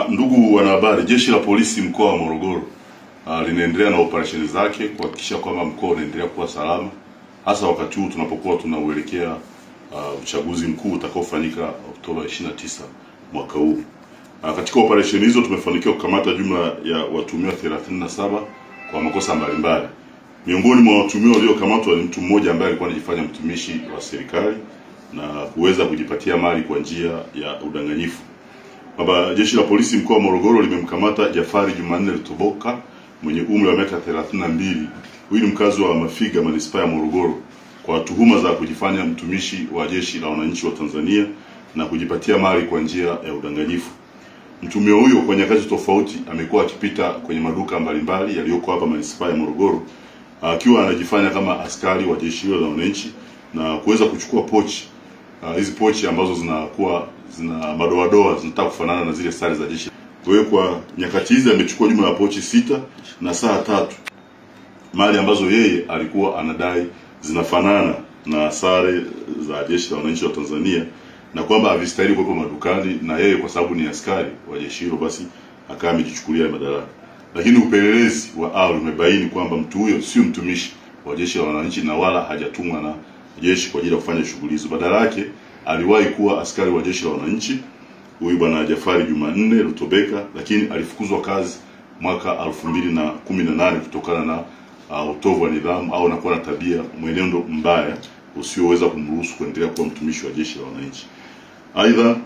Ndugu wanahabari, Jeshi la Polisi mkoa wa Morogoro linaendelea na operesheni zake kuhakikisha kwamba mkoa unaendelea kuwa salama, hasa wakati huu tunapokuwa tunauelekea uchaguzi mkuu utakaofanyika Oktoba 29 mwaka huu. Katika operesheni hizo tumefanikiwa kukamata jumla ya watuhumiwa 37 kwa makosa mbalimbali. Miongoni mwa watuhumiwa waliokamatwa ni mtu mmoja ambaye alikuwa anajifanya mtumishi wa serikali na kuweza kujipatia mali kwa njia ya udanganyifu. Jeshi la Polisi mkoa wa Morogoro limemkamata Jafari Jumanne Lutoboka mwenye umri wa miaka 32. Huyu ni mkazi wa Mafiga, manispaa ya Morogoro, kwa tuhuma za kujifanya mtumishi wa Jeshi la Wananchi wa Tanzania na kujipatia mali kwa njia ya udanganyifu. Mtuhumiwa huyo kwa nyakati tofauti amekuwa akipita kwenye maduka mbalimbali yaliyoko hapa manispaa ya Morogoro akiwa anajifanya kama askari wa Jeshi la Wananchi na kuweza kuchukua pochi. Hizi pochi ambazo zina madoadoa zinataka kufanana na zile sare za jeshi. Kwa hiyo kwa nyakati hizi amechukua jumla ya pochi 6 na saa 3, mali ambazo yeye alikuwa anadai zinafanana na sare za Jeshi la Wananchi wa Tanzania na kwamba havistahili kuwepo madukani, na yeye kwa sababu ni askari wa jeshi hilo basi akawa amejichukulia madaraka. Lakini upelelezi wa awali umebaini kwamba mtu huyo sio mtumishi wa Jeshi la Wananchi na wala hajatumwa na jeshi kwa ajili ya kufanya shughuli hizo. Badala yake aliwahi kuwa askari wa Jeshi la Wananchi huyu bwana Jafari Jumanne Lutoboka, lakini alifukuzwa kazi mwaka 2018 kutokana na utovu wa nidhamu au anakuwa na tabia mwenendo mbaya usioweza kumruhusu kuendelea kuwa mtumishi wa Jeshi la Wananchi. Aidha,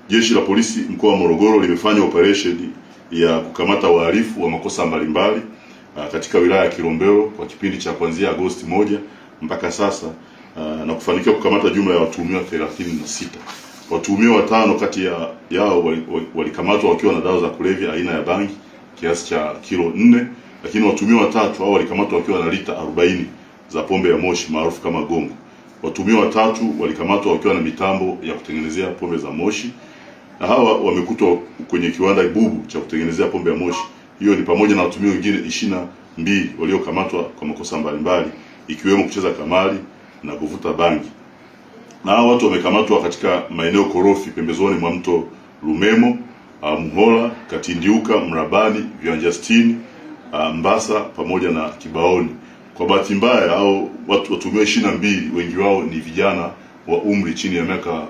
Jeshi la Polisi mkoa wa Morogoro limefanya operation ya kukamata wahalifu wa makosa mbalimbali katika wilaya ya Kilombero kwa kipindi cha kuanzia Agosti 1 mpaka sasa na kufanikiwa kukamata jumla ya watuhumiwa 36. Watuhumiwa 5 kati yao walikamatwa wakiwa na dawa za kulevya aina ya bangi kiasi cha kilo 4, lakini watuhumiwa 3 hao walikamatwa wakiwa na lita 40 za pombe ya moshi maarufu kama gongo. Watuhumiwa 3 walikamatwa wakiwa na mitambo ya kutengenezea pombe za moshi, na hawa wamekutwa kwenye kiwanda Ibubu cha kutengenezea pombe ya moshi. Hiyo ni pamoja na watuhumiwa wengine 22 waliokamatwa kwa makosa mbalimbali ikiwemo kucheza kamari na kuvuta bangi. Na hao watu wamekamatwa katika maeneo korofi pembezoni mwa mto Lumemo, Muhola, Katindiuka, Mrabani, Viwanja 60, Mbasa pamoja na Kibaoni. Kwa bahati mbaya au watuhumiwa 22 wengi wao ni vijana wa umri chini ya miaka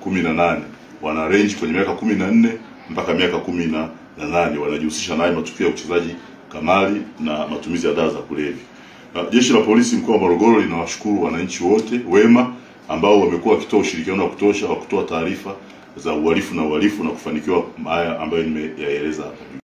18. Wana range kwenye miaka 14 mpaka miaka 18. Wanajihusisha na matukio ya uchezaji kamari na matumizi ya dawa za kulevya. Jeshi la Polisi mkoa wa Morogoro linawashukuru wananchi wote wema ambao wamekuwa wakitoa ushirikiano wa kutosha wa kutoa taarifa za uhalifu na kufanikiwa haya ambayo nimeyaeleza hapa.